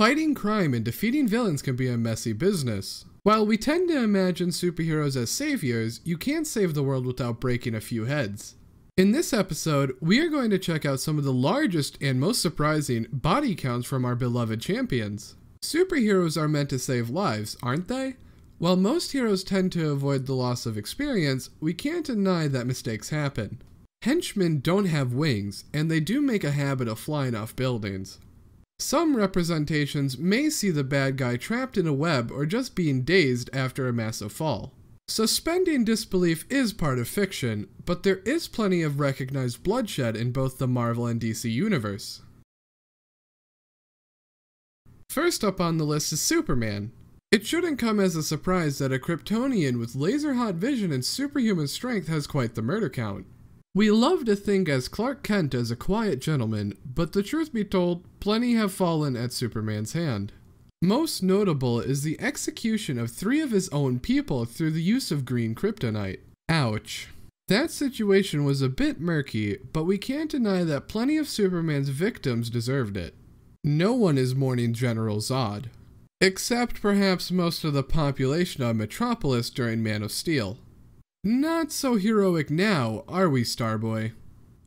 Fighting crime and defeating villains can be a messy business. While we tend to imagine superheroes as saviors, you can't save the world without breaking a few heads. In this episode, we are going to check out some of the largest and most surprising body counts from our beloved champions. Superheroes are meant to save lives, aren't they? While most heroes tend to avoid the loss of experience, we can't deny that mistakes happen. Henchmen don't have wings, and they do make a habit of flying off buildings. Some representations may see the bad guy trapped in a web or just being dazed after a massive fall. Suspending disbelief is part of fiction, but there is plenty of recognized bloodshed in both the Marvel and DC universe. First up on the list is Superman. It shouldn't come as a surprise that a Kryptonian with laser-hot vision and superhuman strength has quite the murder count. We love to think as Clark Kent as a quiet gentleman, but the truth be told, plenty have fallen at Superman's hand. Most notable is the execution of 3 of his own people through the use of green kryptonite. Ouch. That situation was a bit murky, but we can't deny that plenty of Superman's victims deserved it. No one is mourning General Zod. Except perhaps most of the population of Metropolis during Man of Steel. Not so heroic now, are we, Starboy?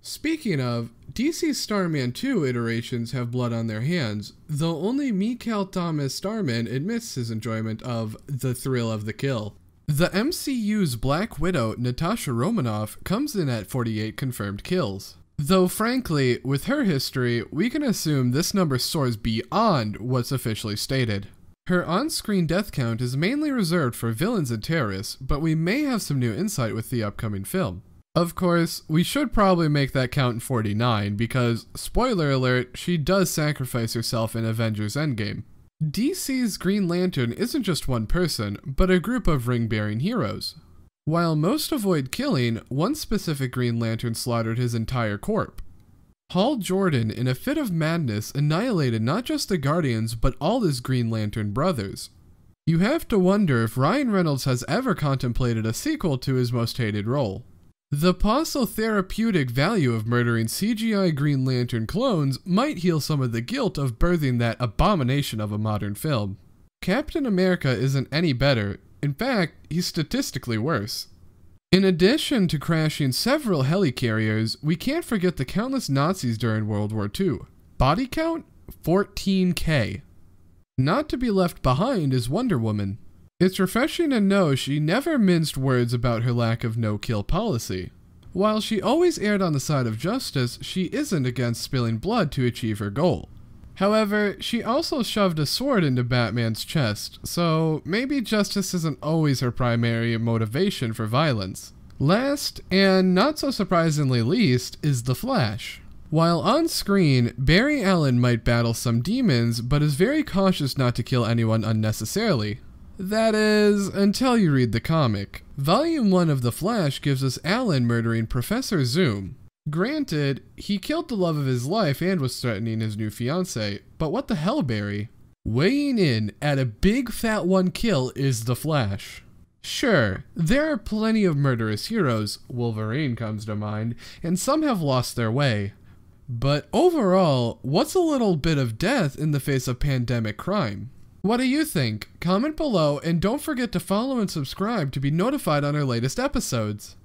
Speaking of, DC's Starman 2 iterations have blood on their hands, though only Mikael Thomas Starman admits his enjoyment of the thrill of the kill. The MCU's Black Widow, Natasha Romanoff, comes in at 48 confirmed kills. Though frankly, with her history, we can assume this number soars beyond what's officially stated. Her on-screen death count is mainly reserved for villains and terrorists, but we may have some new insight with the upcoming film. Of course, we should probably make that count 49 because, spoiler alert, she does sacrifice herself in Avengers Endgame. DC's Green Lantern isn't just one person, but a group of ring-bearing heroes. While most avoid killing, one specific Green Lantern slaughtered his entire corp. Hal Jordan, in a fit of madness, annihilated not just the Guardians, but all his Green Lantern brothers. You have to wonder if Ryan Reynolds has ever contemplated a sequel to his most hated role. The possible therapeutic value of murdering CGI Green Lantern clones might heal some of the guilt of birthing that abomination of a modern film. Captain America isn't any better. In fact, he's statistically worse. In addition to crashing several helicarriers, we can't forget the countless Nazis during World War II. Body count? 14K. Not to be left behind is Wonder Woman. It's refreshing to know she never minced words about her lack of no-kill policy. While she always erred on the side of justice, she isn't against spilling blood to achieve her goal. However, she also shoved a sword into Batman's chest, so maybe justice isn't always her primary motivation for violence. Last, and not so surprisingly least, is The Flash. While on screen, Barry Allen might battle some demons, but is very cautious not to kill anyone unnecessarily. That is, until you read the comic. Volume 1 of The Flash gives us Allen murdering Professor Zoom. Granted, he killed the love of his life and was threatening his new fiancée, but what the hell, Barry? Weighing in at a big fat 1 kill is The Flash. Sure, there are plenty of murderous heroes, Wolverine comes to mind, and some have lost their way. But overall, what's a little bit of death in the face of pandemic crime? What do you think? Comment below and don't forget to follow and subscribe to be notified on our latest episodes.